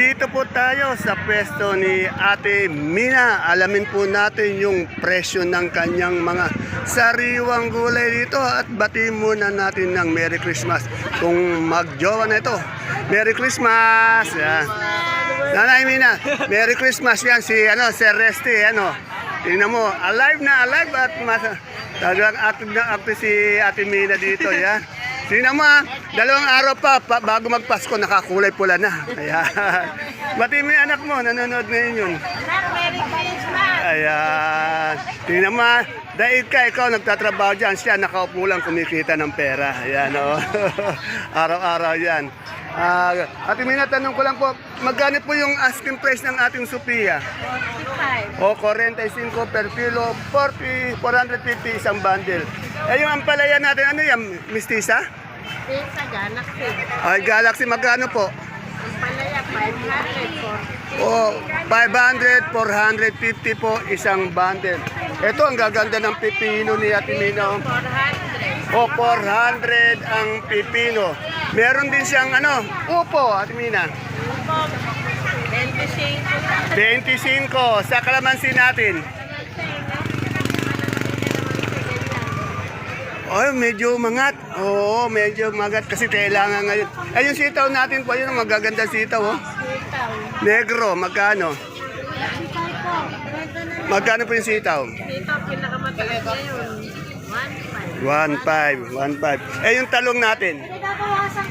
Dito po tayo sa pwesto ni Ate Mina. Alamin po natin yung presyo ng kanyang mga sariwang gulay dito at batiin muna natin ng Merry Christmas kung magjowa na ito. Merry Christmas! Yan. Nanay Mina, Merry Christmas yan si Sir Resty. Tingnan mo, alive na alive at talagang active na active si Ate Mina dito. Yan. Tingnan mo dalawang araw pa bago magpasko, nakakulay pula na. Ayan. Bati mo yung anak mo, nanonood ngayon yun. Merry Christmas! Ayan. Tingnan mo, dahil ikaw nagtatrabaho dyan, siya nakaupo lang kumikita ng pera. Ayan o. Araw-araw yan. Ate Mina, tanong ko lang po, magkano po yung asking price ng ating Sophia? 45. O, 45 per kilo, 450 isang bundle. Yung ampalaya natin, ano yan, mistisa? Pizza Galaxy. Ay, Galaxy, magkano po? Ang palaya, 500. O, 500, 450 po isang bundle. Ito, ang gaganda ng pipino ni Ate Mina. 400. O, 400 ang pipino. Meron din siyang upo, Ate Mina. 25. 25 sa kalamansi natin. Oh, medyo mangat. Oo, medyo magat kasi kailangan ngayon. Ay, yung sitaw natin po, yun ang magaganda sitaw. Oh. Negro, magkano? Magkano po yung sitaw? Ito, pinakamataas ngayon. 1.5, 1.5. 1.5. Eh, yung talong natin? Ang talong sa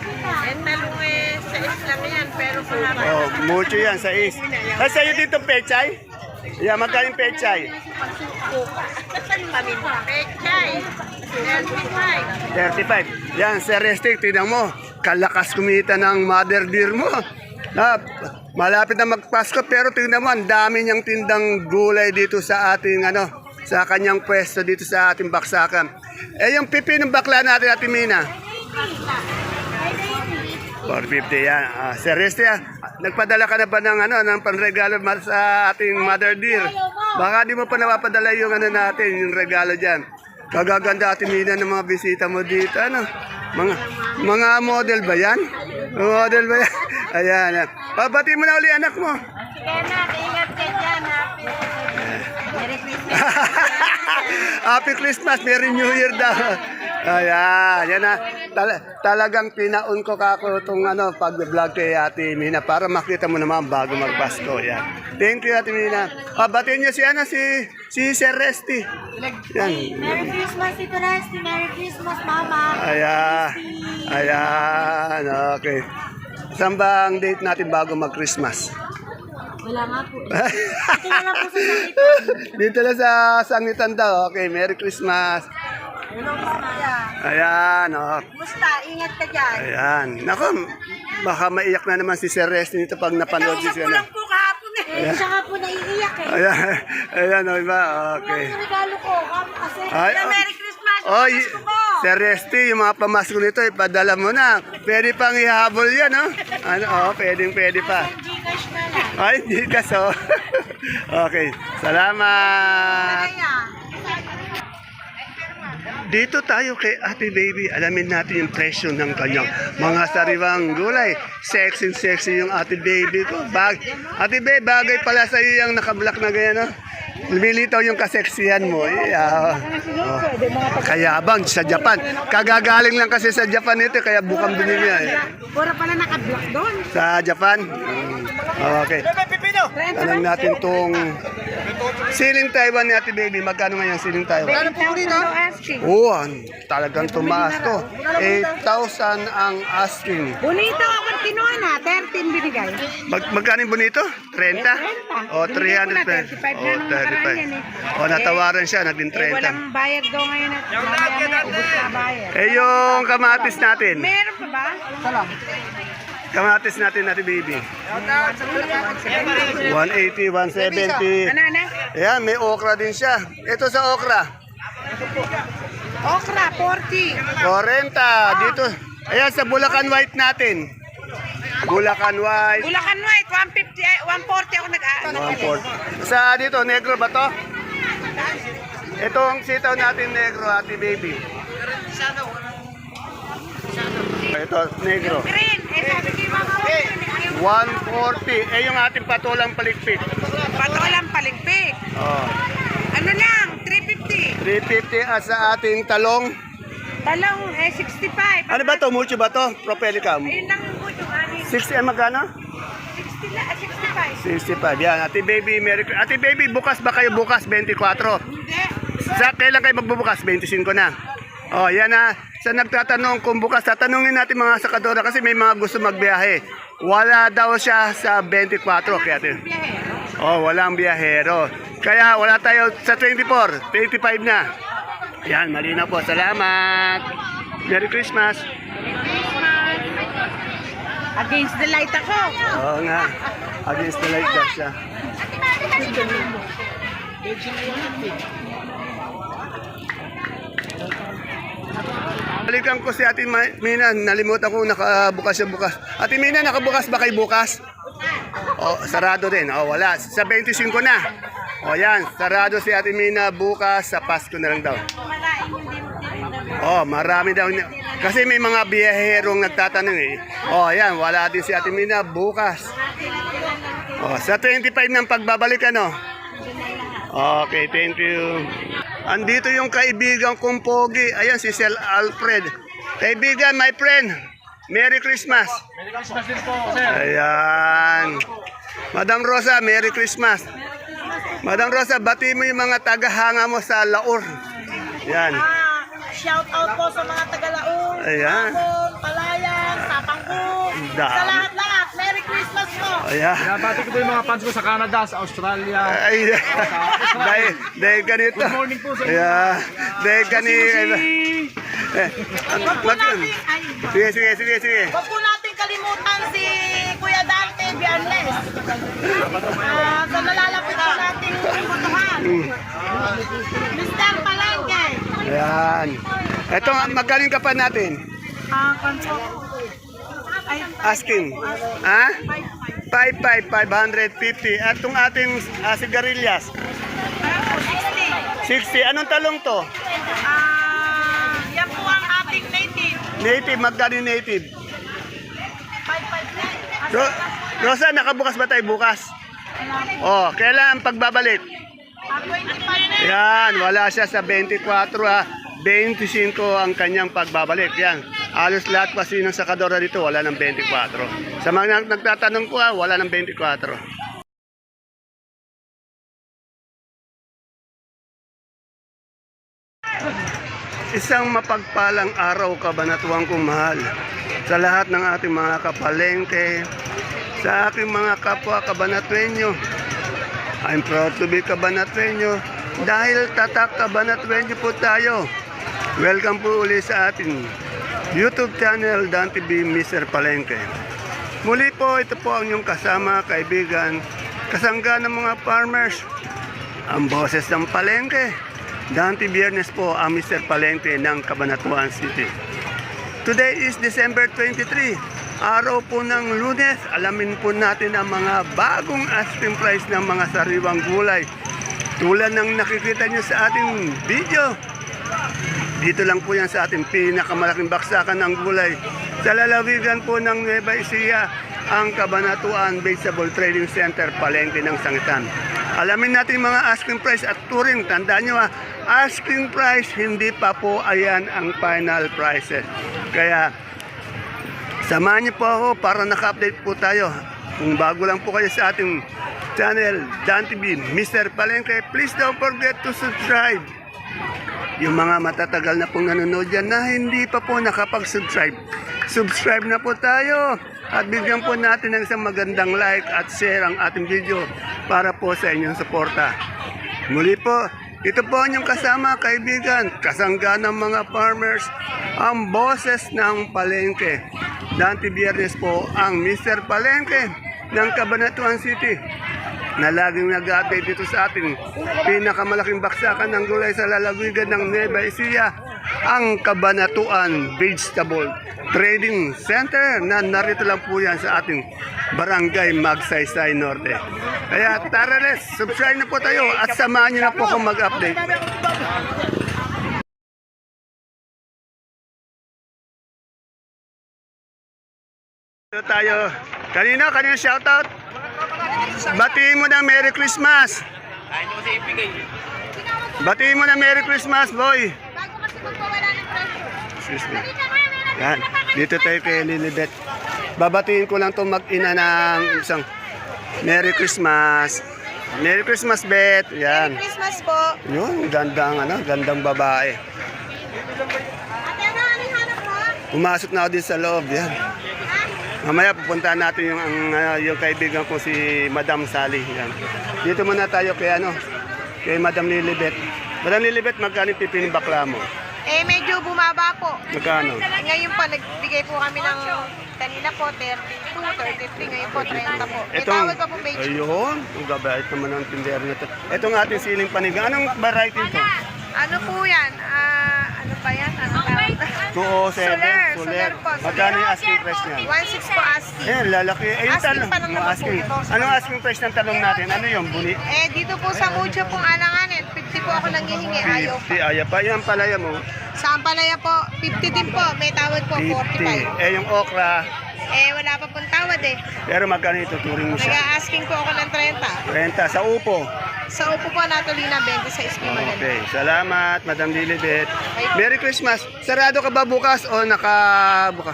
lang yan, pero pala. Oh, mucho yan, sa is. Ay, sa'yo dito pechay? Yeah, magkano yung pechay? Pechay. 35. 35. Yan, Sir Restic, tingnan mo. Kalakas kumita ng mother deer mo. Malapit na magpasko pero tingnan mo, ang dami niyang tindang gulay dito sa ating sa kanyang pwesto dito sa ating baksakan. Eh, yung pipi ng bakla natin, Ate Mina? 450 yan. Sir Restic, nagpadala ka na ba ng panregalo sa ating mother deer? Baka di mo pa napapadala yung natin, yung regalo dyan. Kagaganda, Ate Mina, ng mga bisita mo dito. Mga model ba yan? Model ba yan? Ayan. Pabati mo na uli anak mo. Sige na, ingat ka dyan. Merry Christmas. Happy Christmas, Merry New Year daw. Ayan, yan na. Talagang pinaon ko kako itong pag-vlog kay Ate Mina para makita mo naman bago magpasko. Yan. Thank you, Ate Mina. Batiin niyo si Sir Resty. Yan. Merry Christmas, Tito Resty. Merry Christmas, Mama. Ayan, okay. Saan ba ang date natin bago mag-Christmas? Wala nga po. Ito na lang po sa sangitan. Dito na sa sangitan daw. Okay, Merry Christmas. Ayan, Musta? Ingat ka dyan. Ayan. Naku, baka maiyak na naman si Sir Resty nito pag napanood siya. Kulang po kahapon eh. Siya nga po naiiyak eh. Ayan, iba. Okay. Yung regalo ko, kasi. Ay, Merry Christmas! Oy, Pasko po! Sir Resty, yung mga pamasko nito, ipadala mo na. Pwede pang ihabol yan, pwede pa. Gcash na lang. Ay, hindi ka so. Okay, salamat. Dito tayo kay Ate Baby. Alamin natin yung presyo ng kanyang mga sariwang gulay. Sexy yung Ate Baby ko. Ate Baby, bagay pala sa iyo yung naka-black na ganyan, Lumilitaw yung kaseksihan mo. Kayabang sa Japan. Kagagaling lang kasi sa Japan ito, kaya bukang binili niya. Pura pala naka-block doon. Sa Japan? Okay. Tanong natin tong siling Taiwan ni Ate Baby. Magkano ngayon siling Taiwan? Ano po dito? Asking. Talagang tumaas to. 8,000 ang asking. Bonito ako kinuha na. 13 binigay. Magkano yung bonito? 30? O, 300 35 na nung nakaraan yan eh. O, natawaran siya, naging 30. Walang bayad daw ngayon at mamaya ubos na bayad. Yung kamatis natin. Meron pa ba? Salam. Kamatis natin, Ate Baby. 180, 170. Ano? Ayan, may okra din siya. Ito sa okra. Okra, 40. 40. Dito. Ayan, sa Bulacan White natin. Bulacan White. Bulacan White, 140 ako nag-aano. 140. Sa dito, negro ba to? Itong sitaw natin negro, Ate Baby. Ito, negro. Green, sabi ko yung mga 140. Eh, yung ating patulang paligpit. Patolang paligpik. Oh, Ano lang, 350. 350 at sa ating talong. Talong, 65. Ano ba to? Mucho ba to? Propelica. Ayun lang po yung aning 60 magkano? 60 na, 65. 65. Yan. Ate Baby, Ate Baby, bukas ba kayo bukas? 24. Hindi. Sa kailan kayo magbubukas? 25 na. Oh, yan na. Sa nagtatanong kung bukas, tatanungin natin mga sakadora kasi may mga gusto magbiyahe. Wala daw siya sa 24. Kaya Biyahero. oh, walang biyahero. Kaya wala tayo sa 24, 25 na. Yan, malinaw po. Salamat. Merry Christmas. Against the light ako. Oo nga. Against the light daw siya. Balikan ko si Ate Mina. Nalimutan ko nakabukas siya bukas. Ate Mina, nakabukas ba kayo bukas? Oh, sarado din. Oh, wala. Sa 25 na. Oh, yan. Sarado si Ate Mina bukas sa Pasko na lang daw. Oh, marami daw. Kasi may mga biyaherong nagtatanong eh. Oh, yan. Wala din si Ate Mina bukas. Oh, sa 25 ng pagbabalik ano? Okay, thank you. Andito yung kaibigan kong pogi. Ayan, si Sel Alfred. Kaibigan, my friend. Merry Christmas. Merry Christmas din po, sir. Ayan. Madam Rosa, Merry Christmas. Madam Rosa, bati mo yung mga tagahanga mo sa Laur. Yan. Shout out po sa mga Tagalaon, Ayan. Tapon, Palayan, Sapangko. Dami. Sa lahat-lahat, Merry Christmas po. Ayan. Binabati ko po yung mga fans ko sa Canada, sa Australia. Ay, dahil ganito. Good morning po sa inyo. Ayan. Dahil ganito. Sige. Huwag po natin kalimutan si Kuya Dante Bianles. Sa nalalapit po natin putuhan. Mr. Palengke. Ayan. Ito, magaling ka pa natin. Kanso. Ay, Asking. Ha? 550. At itong ating sigarilyas. 60. 60. Anong talong to? Yan po ang ating native. Native. Magkano yung native? 559. Rosa, nakabukas ba tayo bukas? Oh, kailan ang pagbabalik? 25 na. Yan, wala siya sa 24 ha. 25 ang kanyang pagbabalik. Yan. Alos lahat kasi ng sakadora dito, wala ng 24. Sa mga nagtatanong ko ha, wala ng 24. Isang mapagpalang araw, kabanatuang kumahal, sa lahat ng ating mga kapalengke, sa aking mga kapwa kabanatwenyo. I'm proud to be kabanatwenyo dahil tatak kabanatwenyo po tayo. Welcome po uli sa ating YouTube channel, Dan TV Mr. Palengke. Muli po, ito po ang inyong kasama, kaibigan, kasangga ng mga farmers, ang boses ng palengke. Dante Biyernes po ang Mr. Palengke ng Cabanatuan City. Today is December 23, araw po ng Lunes. Alamin po natin ang mga bagong asking price ng mga sariwang gulay. Tulad ng nakikita nyo sa ating video. Dito lang po yan sa ating pinakamalaking baksakan ng gulay. Sa lalawigan po ng Nueva Ecija, ang Cabanatuan Vegetable Trading Center, Palengke ng Sangitan. Alamin natin mga asking price at turing. Tandaan nyo asking price, hindi pa po ayan ang final prices. Kaya, samahan niyo po ako para naka-update po tayo. Kung bago lang po kayo sa ating channel, Dan TV, Mr. Palengke, please don't forget to subscribe. Yung mga matatagal na pong nanonood dyan na hindi pa po nakapag-subscribe, subscribe na po tayo at bigyan po natin ng isang magandang like at share ang ating video para po sa inyong suporta. Muli po, ito po ang inyong kasama, kaibigan, kasangga ng mga farmers, ang boses ng palengke. Dante Biyernes po ang Mr. Palengke ng Cabanatuan City na laging nag-update dito sa ating pinakamalaking baksakan ng gulay sa lalawigan ng Nueva Ecija, ang Cabanatuan Vegetable Trading Center na narito lang po yan sa ating Barangay Magsaysay Norte. Kaya tara let's subscribe na po tayo at samahan niyo na po kung mag-update. Ito tayo Kanina shoutout. Batiin mo ng Merry Christmas. Batiin mo ng Merry Christmas, boy. Bago kasi magpawala ng presyo. Excuse me. Yan. Dito tayo kay Lilibet. Babatiin ko lang itong mag-ina ng isang Merry Christmas. Merry Christmas, Bet. Yan. Christmas po. Yun, gandang babae. Ate, ano hanap mo? Pumasok na ako din sa loob. Yan. Mamaya pupuntahan natin yung kaibigan ko si Madam Sally. Yan. Dito muna tayo kay Madam Lilibet. Madam Lilibet, magkano yung pipinong bakla mo? Medyo bumaba po. Magkano? Ngayon po, nagbigay po kami ng kanina po, 32, 33, ngayon po, 30 po. May tawad pa po, medyo. Ayun, ang gabait naman ng tindero na ito. Itong ating siling panigang. Anong variety ito? Ano po yan? Ano ba yan? Ano tawag? 207, Soler po. Magkano yung asking price niya? 1.6 po asking. Eh, lalaki. Eh, yung Asking talong. pa lang naman Asking. po. Anong asking price ng talong natin? Ano yung buni? Dito po sa Mucho pong alanganin, 50 po ako nanghihingi, ayaw pa. 50. Ayaw pa. Yung palaya mo? Sa Ampalaya po, 50 din po. May tawad po, 50. 45. Eh, yung okra. Wala pa pong tawad eh. Pero magkano ituturing mo siya? Nag-asking po ako ng 30. 30. Sa upo. Sa upo po natulina, 26 po maganda. Okay. Salamat, Madam Lilibet. Merry Christmas. Sarado ka ba bukas o nakabuka?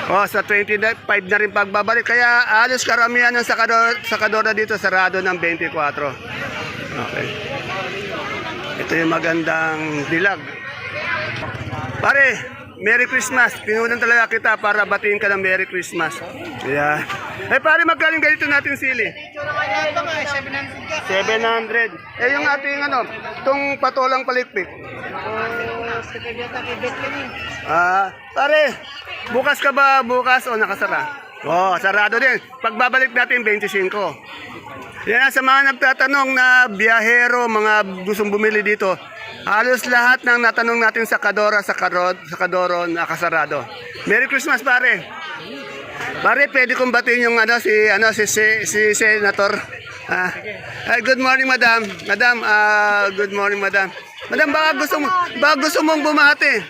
Oh, sa 25 na rin pagbabalik. Kaya alos karamihan ng sakadora dito sarado ng 24. Okay. Ito yung magandang dilag. Pare, Merry Christmas. Pinunan talaga kita para batiin ka ng Merry Christmas. Yeah. Eh pare, magkaling ganito natin sili? 700. Eh yung ating itong patolang palikpik. Pare, bukas ka ba bukas o nakasara? Oh, sarado din. Pagbabalik natin 25. Yan sa mga nagtatanong na biyahero, mga gustong bumili dito. Halos lahat ng natanong natin sa Kadoro nakasarado. Merry Christmas pare. Pare, pwede kong batiin yung si Senator. Good morning, madam. Madam, good morning, madam. Madam, baka gusto mong bumati.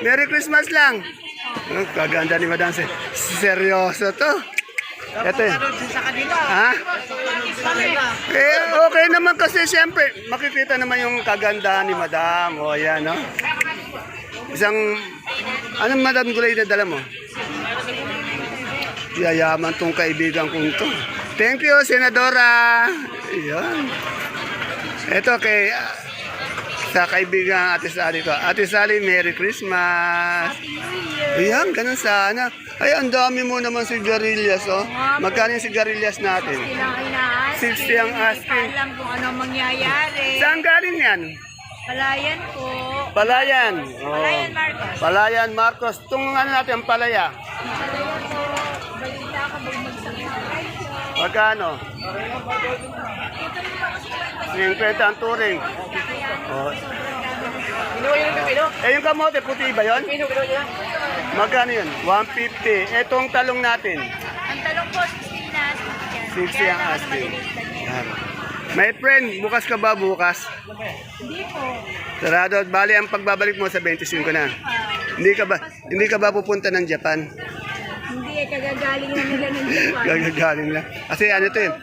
Merry Christmas lang. Kaganda ni madam. Seryoso to. Ito eh. Ha? Okay naman kasi siyempre, makikita naman yung kagandahan ni madam. O yan, no? Anong madam gulay na dala mo? Yayaman tong kaibigan kong to. Thank you, Senadora. Ayan. Ito sa kaibigan Ate Sally ko. Ate Sally, Merry Christmas. Ayan, ganun sana. Ay, ang dami mo naman sigarilyas, oh. Magkano yung sigarilyas natin? 60 ang asking. Alam kung ano mangyayari. Saan galing yan? Palayan po. Palayan. Oh. Palayan, Marcos. Palayan, Marcos. Itong natin, ang palaya. Palayan po. Balita ka bumagsak ng presyo. Magkano? 50 ang turing. Oh. Yung kamote, puti ba yun? Magkano yun? 150. Etong talong natin. Ang talong po, 60 na. 60 ang asking. Yan. My friend, bukas ka ba bukas? Hindi po. Sarado. Bali, ang pagbabalik mo sa 25 na. Hindi ka ba pupunta ng Japan? Hindi, kagagaling na nila ng Japan. Gagagaling lang. Kasi ano to yun?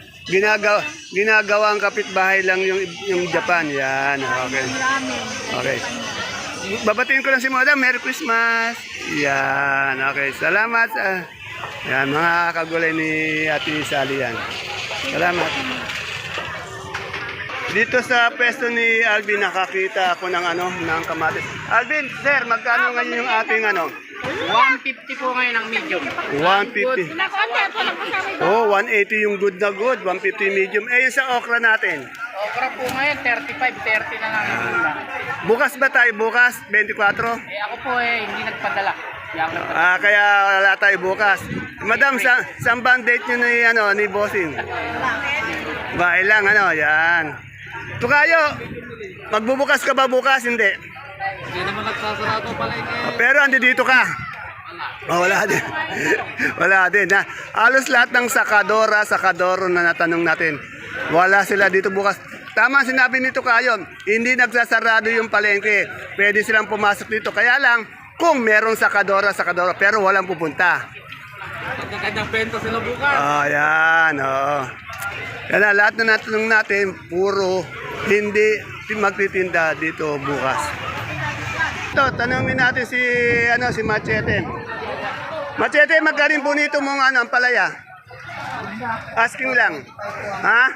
Ginagawa ang kapitbahay lang yung Japan. Yan. Okay. Marami. Okay. Babatiin ko lang si Madam. Merry Christmas. Yan. Okay. Salamat. Yan. Mga kagulay ni Ate Sally yan. Salamat. Dito sa pwesto ni Alvin, nakakita ako ng ng kamatis. Alvin, sir, magkano ngayon yung ating 150 po ngayon ang medium. 150. Oh, 180 yung good na good. 150 medium. Eh, yung sa okra natin. Okra po ngayon, 35, 30 na lang yung mula. Bukas ba tayo? Bukas? 24? Ako po hindi nagpadala. Kaya wala tayo bukas. Madam, saan ba ang date nyo ni Bossing? Bahay lang, yan. Tukayo, magbubukas ka ba bukas? Hindi. Hindi naman nagsasarado pala Pero andi dito ka. Wala din. Wala din. Halos lahat ng sakadoro na natanong natin. Wala sila dito bukas. Tama sinabi nito kayo, hindi nagsasarado yung palengke. Pwede silang pumasok dito. Kaya lang, kung merong sakadora, pero walang pupunta. magkakanyang benta sila bukas. Ayan, oo. Yan na, lahat na natanong natin, puro hindi magtitinda dito bukas. Ito, tanongin natin si Machete. Machete, magkarin po nito mong ang palaya? Asking lang. Ha?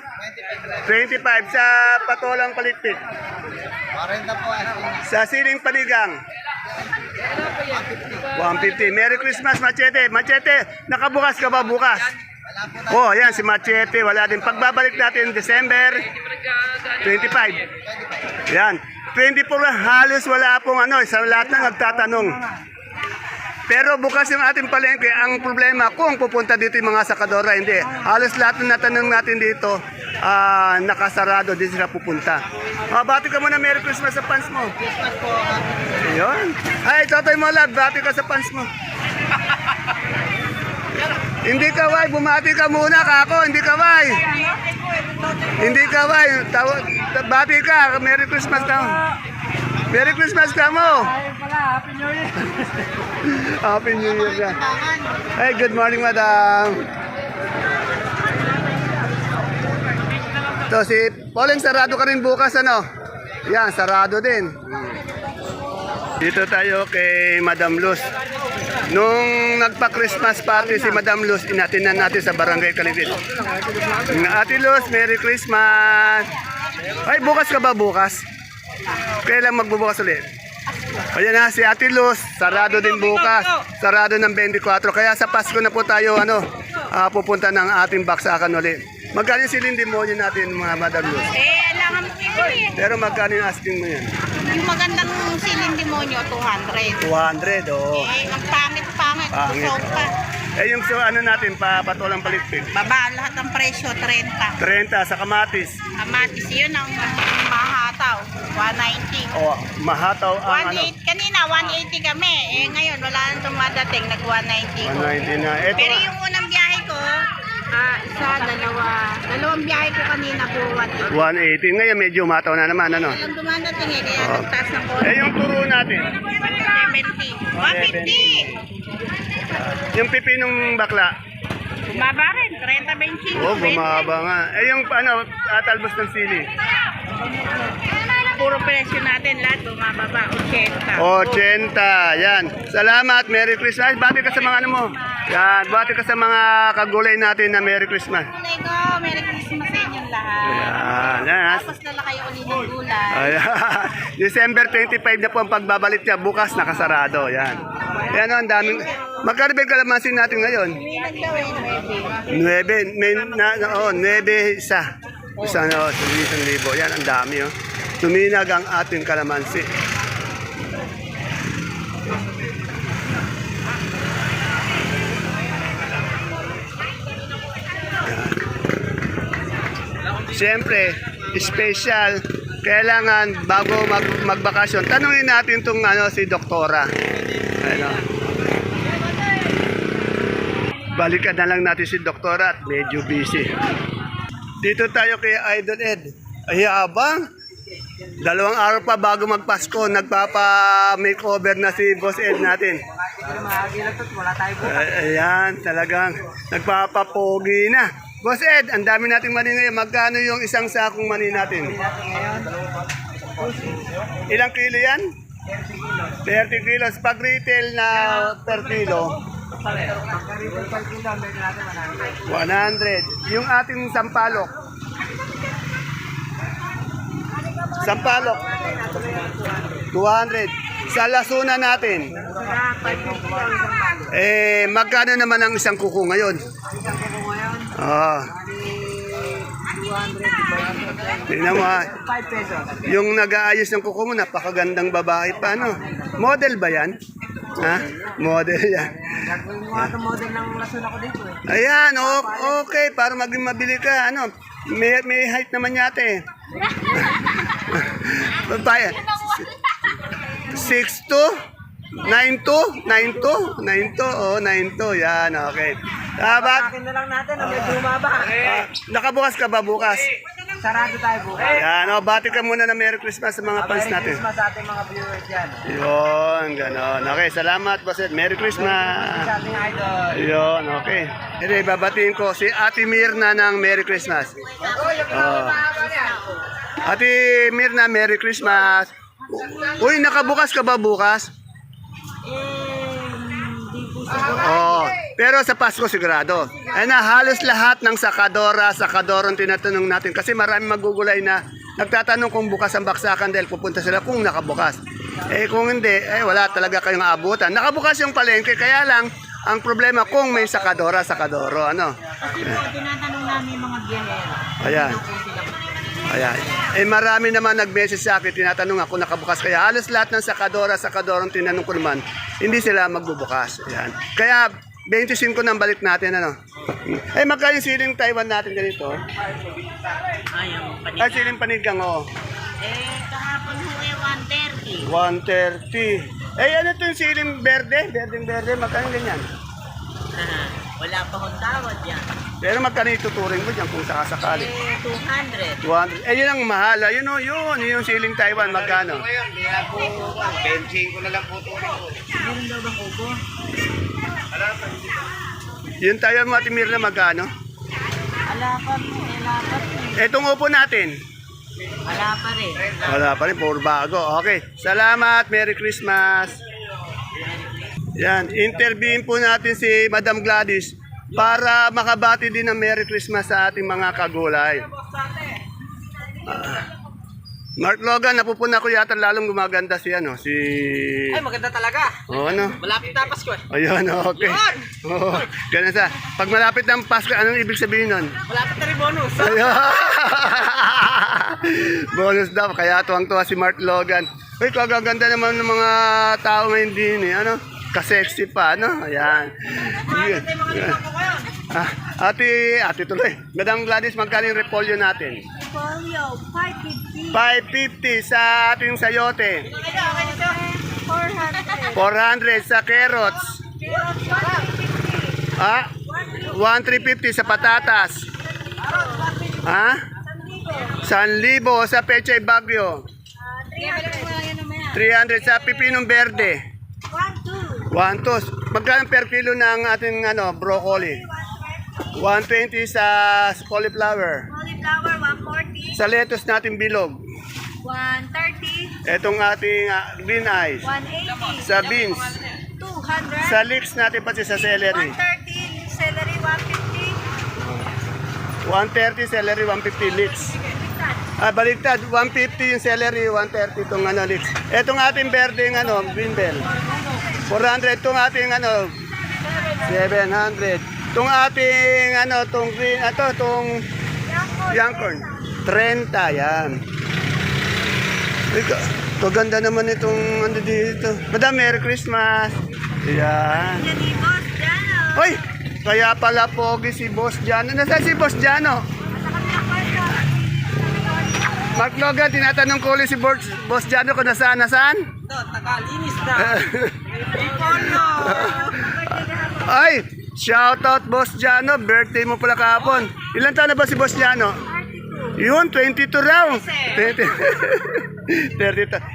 25 sa patolang palitpit. 40 po. Sa siling panigang. 150. Merry Christmas, Machete. Machete, nakabukas ka ba bukas? Oh, yan si Machete. Wala din. Pagbabalik natin December 25. Yan. 24 halos wala pong sa lahat na nagtatanong. Pero bukas yung ating palengke, ang problema kung pupunta dito yung mga sakadora, hindi. Halos lahat na natanong natin dito, nakasarado, di sila pupunta. Bati ka muna, Merry Christmas sa fans mo. Christmas po. Ayun. Ay, Totoy Molag, bati ka sa fans mo. Hindi ka, Way. Bumati ka muna, kako. Hindi ka, Way. Hindi ka, Way. Bati ka. Merry Christmas ka. Merry Christmas ka mo. Happy New Year. Happy New Year ka. Hey, good morning, madam. So, si Pauling, sarado ka rin bukas, ano? Yan, sarado din. Dito tayo kay Madam Luz. Nung nagpa-Christmas party si Madam Luz, inatinan natin sa Barangay Kaligit. Ate Luz, Merry Christmas! Ay, bukas ka ba bukas? Kailan magbubukas ulit? Ayan na, si Ate Luz, sarado din bukas. Sarado ng 24. Kaya sa Pasko na po tayo, pupunta ng ating baksakan ulit. Magkano yung siling demonyo natin, mga Madam Luz? Alangan mo ito eh. Pero magkano yung asking mo yan? Yung magandang siling demonyo, 200. 200, oo. Ang pangit-pangit. Pangit. Kusog pa. Yung natin, patolang palitpit. Baba lahat ng presyo, 30. 30 sa kamatis. Kamatis yun ang mahataw, 190. O, mahataw ang 180, kanina 180 kami. Ngayon wala nang dumadating, nag 190 ko. 190 na. Ito, Pero yung unang biyahe ko, isa, dalawa. Dalawang biyahe ko kanina po 180. 180. Ngayon medyo umataw na naman, ano? Walang dumadating kaya Oh. nagtaas ng konti. Yung turo natin. 70. 150. Yung pipinong bakla. Bumaba rin, 30-25. Oh, bumaba nga. Yung talbos ng sili. Puro presyo natin lahat bumababa, 80. 80. Yan. Salamat. Merry Christmas. Bati ka sa mga mo. Yan. Bati ka sa mga kagulay natin na Merry Christmas. Kulay ko, Merry Christmas sa inyong lahat. Yan. Yan. Tapos lalaki uli ng gulay. Ayan. December 25 na po ang pagbabalik niya. Bukas nakasarado. Yan. Yan, ang daming. Magkano ba yung kalamansin natin ngayon? May nagdawin, 9. 9 isa. Isa na, 1,000. Yan, ang dami. Oh. Tuminag ang ating kalamansi. Yan. Siyempre, special, kailangan bago magbakasyon. Tanungin natin itong si Doktora. Ano? Balikan na lang natin si Doktora at medyo busy. Dito tayo kay Idol Ed. Ay, abang. 2 araw pa bago magpasko, nagpapa-makeover na si Boss Ed natin. Ayan, talagang nagpapapogi na. Boss Ed, ang dami nating mani ngayon. Magkano yung isang sakong mani natin? Ilang kilo yan? 30 kilos. Pag retail na per kilo, 100. Yung ating sampalok. Sampalok. 200. Sa lasuna natin. Magkano naman ang isang kuko ngayon? Tingnan mo ha. Yung nag-aayos ng kuko mo, napakagandang babae pa, no? Model ba yan? Ha? Model yan. Model ng lason ako dito eh. Ayan, okay. Para maging mabili ka, ano? May height naman yata eh. Babae. 6'2"? 9'2"? 9'2"? 9'2", 9'2", yan, okay. Akin na lang natin na medyo bumaba. Nakabukas ka ba bukas? sarado tayo bukas. Yan, o, bati ka muna na Merry Christmas sa mga fans Merry natin. Christmas sa ating mga viewers yan. Yun, gano'n. Okay, salamat, Boss Ed. Merry Christmas. Sa ating idol. Yun, okay. Hindi, babatiin ko si Ate Mirna ng Merry Christmas. Oh. Ate Mirna, Merry Christmas. Uy, nakabukas ka ba bukas? Oh, pero sa Pasko sigurado. Ay na, halos lahat ng sakadorong tinatanong natin kasi marami magugulay na nagtatanong kung bukas ang baksakan dahil pupunta sila kung nakabukas. Eh kung hindi, wala talaga kayong aabutan. Nakabukas yung palengke, kaya lang ang problema kung may sakadoro, ano? Kasi po, tinatanong namin yung mga biyahero. Ayan. Ayan. Marami naman nag-message sa akin, tinatanong ako nakabukas. Kaya halos lahat ng sakadorong tinanong ko naman, hindi sila magbubukas. Ayan. Kaya 25 nang balik natin, ano? Magkano yung siling Taiwan natin ganito? Ay, siling panigang, oh. Kahapon ho 130. 130. Ano itong siling berde? Berde, magkano ganyan? Wala pa akong tawad yan. Pero magkano ituturing mo dyan kung sakasakali? 200. 200. Yun ang mahal. Yun yung siling Taiwan. Magkano? Benching ko na lang po ito. Meron daw bang ubo? Yung Taiwan mo, Ate Mirna, magkano? Wala pa po. Etong upo natin. Wala pa rin. Wala pa rin, puro bago. Okay. Salamat. Merry Christmas. Yan. Interviewin po natin si Madam Gladys para makabati din ng Merry Christmas sa ating mga kagulay. Mark Logan, napupuna ko yata lalong gumaganda si Ay, maganda talaga. ano? Malapit na Pasko eh. Ayun, okay. Oh, ganun sa. Pag malapit ng Pasko, anong ibig sabihin nun? Malapit na rin bonus. Ayun. Bonus daw, kaya tuwang-tuwa si Mark Logan. Uy, kagaganda naman ng mga tao ngayon din eh, ano? Ka-sexy pa, ano? Ayan. Ate tuloy. Madam Gladys, magkano yung repolyo natin? Polio, 550. 550 sa ating sayote. 400. 400 sa carrots. 1,350 sa patatas. 1,000 sa pechay bagyo. 300 sa pipinong verde. 1,2. Magkano per kilo ng ating broccoli? 120 sa cauliflower. Cauliflower, 140. Sa lettuce natin bilog. 130. Etong ating green eyes. 180. Sa beans. 200. Sa leeks natin pati sa celery. 130. Celery, 150. 130 celery, 150 leeks. Baliktad, 150 yung celery, 130 itong leeks. Etong ating berdeng green bell. 400 itong ating 700. Itong ating itong green, itong young corn. 30, yan. Ito ganda naman itong dito. Madam, Merry Christmas. Yan. Yan ni Boss Jano. Hoy, kaya pala pogi si Boss Jano. Nasaan si Boss Jano? Sa kabilang kwarto. Mark Logan, tinatanong ko ulit si Boss Jano kung nasaan. Takalinis na. Ay, shoutout Boss Jano. Birthday mo pala kahapon. Ilan taon na ba si Boss Jano? Yun, 22 raw. 32.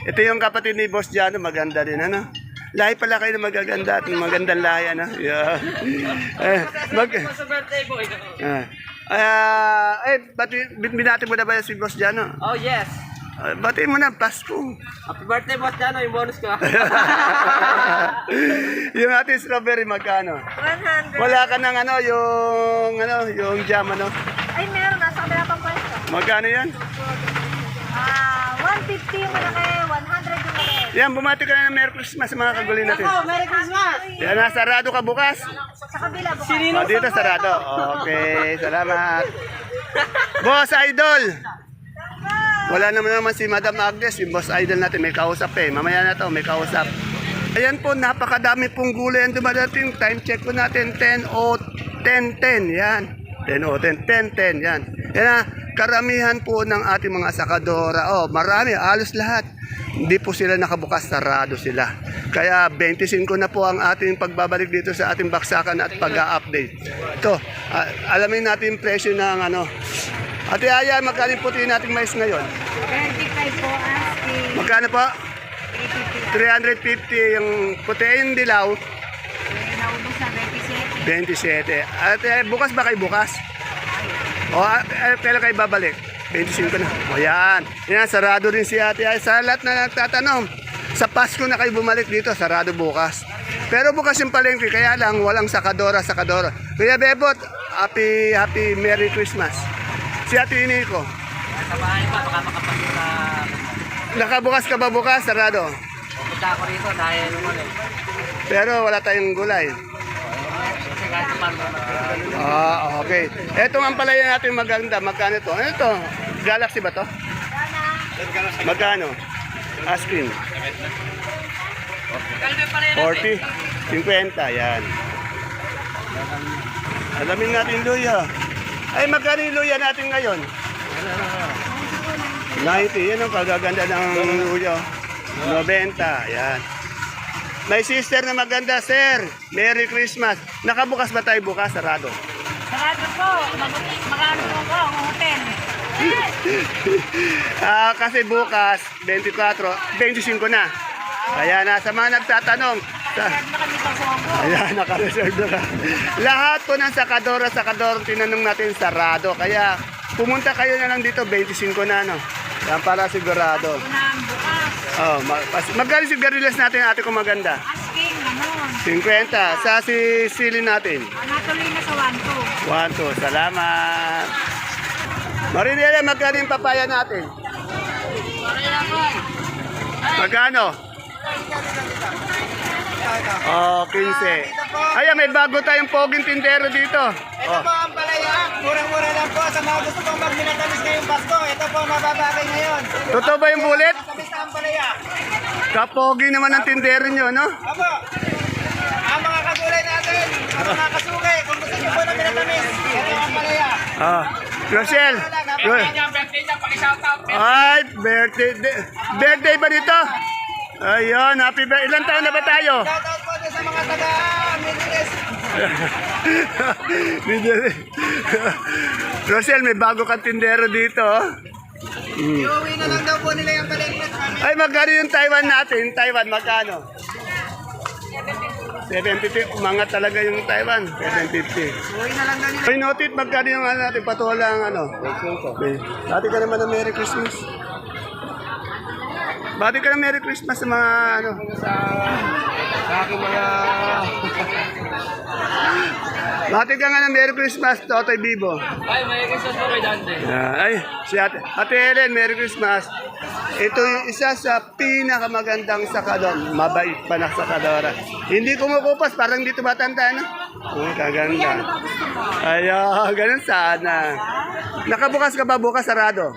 Ito yung kapatid ni Boss Jano. Maganda din, ano? Lahi pala kayo na magaganda at magandang lahi, ano? Yeah. Sa birthday boy. Binati mo na ba si Boss Jano? Oh yes. Batiin mo na, Pasko. Happy birthday Boss Jano, yung bonus ko. Yung ating strawberry, magkano? 100. Wala ka ng yung jam, Ay, meron. Nasa kabilang pang pwesto. Magkano yan? 150 yung malaki. 100 yung malaki. Yan, bumati ka na ng Merry Christmas sa mga kaguli natin. Merry Christmas. Yan, sarado ka bukas. Sa kabila, bukas. Dito, sarado. Okay, salamat. Boss Idol! Wala naman si Madam Agnes, yung Boss Idol natin. May kausap Mamaya na to, may kausap. Ayan po, napakadami pong gulay ang dumadating. Time check po natin, 10:10. Yan. 10:10, yan. Yan na, karamihan po ng ating mga sakadora. Marami, halos lahat. Hindi po sila nakabukas, sarado sila. Kaya 25 na po ang ating pagbabalik dito sa ating baksakan at pag-update. Ito, alamin natin yung presyo ng Ate Aya, magkano yung puti nating mais ngayon? 25 po asking. Magkano po? 80 350 yung puti yung dilaw, naubos na 27. 27. Ate, bukas ba kayo bukas? O, kailan kayo babalik? 25 na. O yan. Yan, sarado rin si Ate Aya. Sa lahat na nagtatanong, sa Pasko na kayo bumalik dito, sarado bukas. Pero bukas yung palengke, kaya lang walang sakadora. Kuya Bebot, happy Merry Christmas. Si Ate Nico. Sa bahay pa, baka makapasok sa... Nakabukas ka ba bukas? Sarado. Pupunta ako rito dahil naman eh. Pero wala tayong gulay. Kasi kahit paano naman. Okay. Etong ang palaya natin maganda. Magkano ito? Ano ito? Galaxy ba to? Magkano? Asking. Kalme pa rin. 40? 50? Yan. Alamin natin luya. Ay, magkano yung luya natin ngayon? 90. Yan ang kagaganda ng luya. 90. Yan. May sister na maganda, sir. Merry Christmas. Nakabukas ba tayo bukas? Sarado. Sarado po. Magano po ko ang hotel. Kasi bukas, 24, 25 na. Kaya nasa mga nagtatanong, Sarado na kami sa Songo. ayan, naka-reserve na ka. Lahat po ng sakadora, tinanong natin sarado. Kaya pumunta kayo na lang dito, 25 na, no? Yan para sigurado. Unang bukas. Oh, magkano sigarilyas natin, ate ko maganda? Asking naman. 50. Sa sili natin. Natuloy na sa 1-2. 1, 2. Salamat. Marinela, magkano yung papaya natin? Magkano? Oh, 15. Ayan, may bago tayong poging tindero dito. Ito po ang palaya. Murang-mura lang po sa mga gusto pong magminatamis ngayong Pasko. Ito po mababagay ngayon. Totoo ba yung bulit? Tamis na ang palaya. Kapogi naman ang tindero nyo, no? Apo, ang mga kagulay natin, ang mga kasuke, kung gusto niyo po na minatamis, ito ang palaya. Ah, Rochelle. Ay, birthday. Birthday ba dito? Ayun, happy birthday. Ilan taon na ba tayo? Shoutout po din sa mga taga-Middle East. Rochelle, may bago kang tindero dito. Oh. Iuwi na lang daw po nila yung palengke. Ay, magkano yung Taiwan natin? Taiwan, magkano? 750. Umangat talaga yung Taiwan. 750. Uwi na lang daw nila. Ay, notit, magkano yung ano natin? Patuwala ang ano? Okay. Dati ka naman ng Merry Christmas. Bati ka ng Merry Christmas sa mga ano? Sa aking mga... Bati ka nga ng Merry Christmas, Totoy Bibo. Ay, may Christmas po kay Dante. Ay, si Ate Helen, Merry Christmas. Ito yung isa sa pinakamagandang sakador. Mabait pa na sakadora. Hindi kumukupas, parang dito matanda, no? Oh, kaganda. Ayaw, ganun sana. Nakabukas ka ba bukas, sarado?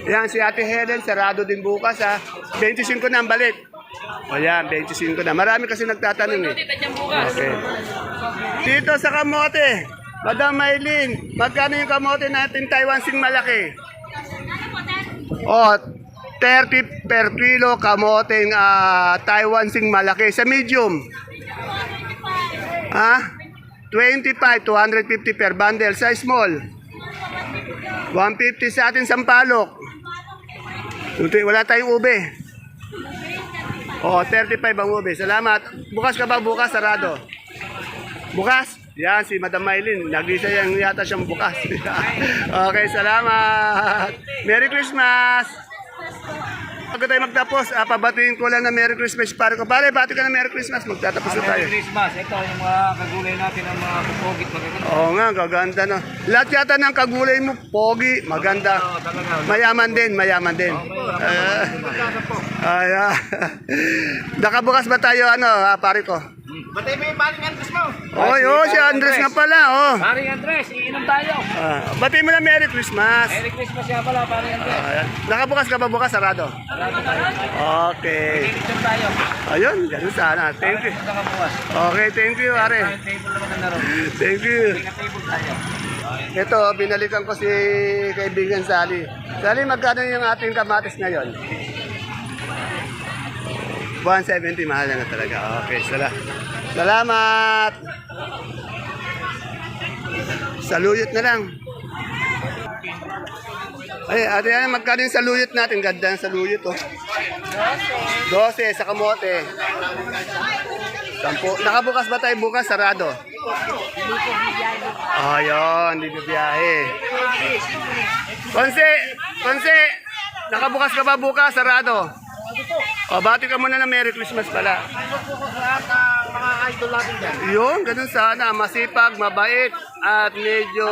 Yan, si Ate Helen, sarado din bukas, ha? 25 na ang balik. O yan, 25 na. Marami kasi nagtatanong, eh. Okay. Dito sa kamote, Madam Maylin, magkano yung kamote natin Taiwan sing malaki? O, 30 per kilo kamoteng Taiwan sing malaki. Sa medium? Ha? 25, 250 per bundle. Sa small? 150 sa atin sampalok. Wala tayong ube. O, 35 ang ube. Salamat. Bukas ka ba? Bukas, sarado. Bukas? Yan, si Madam Maylin. Nag-isa yan yata siyang bukas. Okay, salamat. Merry Christmas! Bago tayo magtapos, pabatiin ko lang na Merry Christmas. Pare ko, pare, bati ka na Merry Christmas. Magtatapos na tayo. Merry Christmas. Ito yung mga kagulay natin, ang mga pupogit magaganda. Oo nga, gaganda no. Lahat yata ng kagulay mo, pogi, maganda. Mayaman din, mayaman din. Nakabukas ba tayo, pare ko? Batay mo yung paring Andres mo. Oy, si Andres nga pala, oh. Paring Andres, iinom tayo. Bati mo na Merry Christmas. Merry Christmas nga pala, paring Andres. Nakabukas ka ba bukas, sarado? Okay. Iinom tayo. Ayun, ganun sana. Thank you. Punta ka bukas. Okay, thank you, are. Table naman na ron. Thank you. Table tayo. Ito, binalikan ko si kaibigan Sally. Sally, magkano yung ating kamatis ngayon? 170, mahal na talaga. Okay, salamat. Saluyot na lang. Ay, ate yan, magkano yung saluyot natin? Ganda ng saluyot, oh. 12 sa kamote. 10. Nakabukas ba tayo bukas? Sarado. Ayun, hindi bibiyahe. Konse, nakabukas ka ba bukas? Sarado. O, bati ka muna ng Merry Christmas pala. Mga idol natin dyan. Yun, ganun sana. Masipag, mabait, at medyo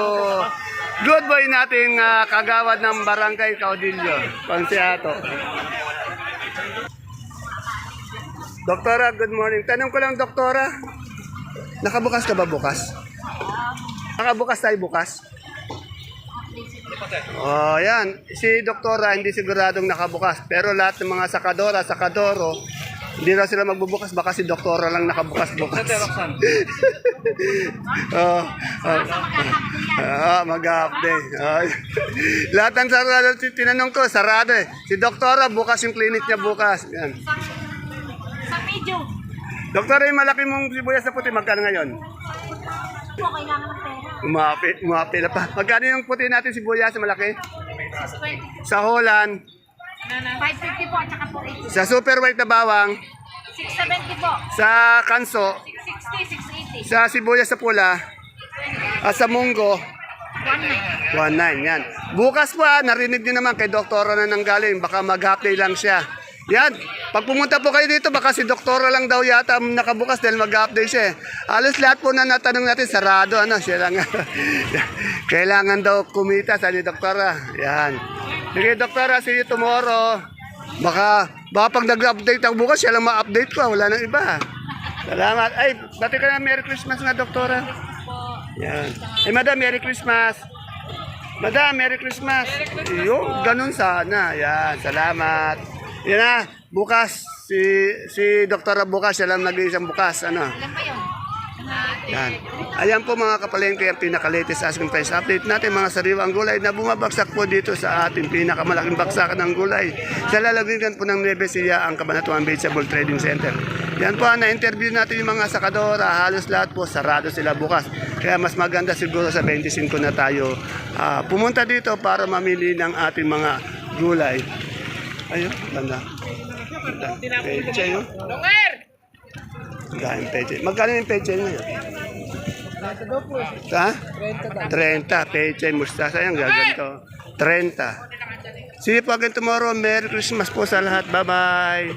good boy nating kagawad ng Barangay Caudillo. Konseato. Doktora, good morning. Tanong ko lang, Doktora. Nakabukas ka ba bukas? Nakabukas tayo bukas? Oh, yan. Si Doktora hindi siguradong nakabukas. Pero lahat ng mga sakadoro, hindi raw sila magbubukas. Baka si Doktora lang nakabukas bukas. Mag-update. Lahat ng sarado, tinanong ko, sarado eh. Si Doktora, bukas yung clinic niya bukas. Yan. Sa medium. Doktora, yung malaki mong sibuyas na puti, magkano ngayon? Po, kailangan ng pera. Umapi na pa. Magkano yung puti natin sibuyas na malaki? 20. Sa Holland, 550 po at saka 480. sa super white na bawang, 670 po. sa kanso, 660, 680. sa sibuyas sa pula, at sa munggo, 19. 19 yan. Bukas pa, narinig niyo naman kay Doktora na nanggaling, baka mag-update lang siya. Yan, pag pumunta po kayo dito, baka si Doktora lang daw yata nakabukas dahil mag-update siya. Alos lahat po na natanong natin, sarado, siya lang. Kailangan daw kumita sa ni Doktora. Yan. Sige, Doktora, see you tomorrow. Baka pag nag-update ako bukas, siya lang ma-update ko. Wala nang iba. Salamat. Ay, bati ka na Merry Christmas nga, Doktora. Yan. Eh, Madam, Merry Christmas. Madam, Merry Christmas. Yung, ganun sana. Yan, salamat. Yan na, bukas, si Doktora bukas, siya lang nag-iisang bukas. Ilan pa yun? Yan. Ayan po mga kapalengke ang pinaka-latest asking price update natin mga sariwang gulay na bumabagsak po dito sa ating pinakamalaking baksakan ng gulay sa lalawigan po ng Nueva Ecija, ang Cabanatuan Vegetable Trading Center. Yan po, na-interview natin yung mga sakadora, halos lahat po sarado sila bukas. Kaya mas maganda siguro sa 25 na tayo pumunta dito para mamili ng ating mga gulay. Ayun, ganda. Peche yun. Dahil peche. Magkano yung peche ngayon? 30 ha? 30. Peche, mustasa yan. Gaganto. 30. See you po again tomorrow. Merry Christmas po sa lahat. Bye-bye.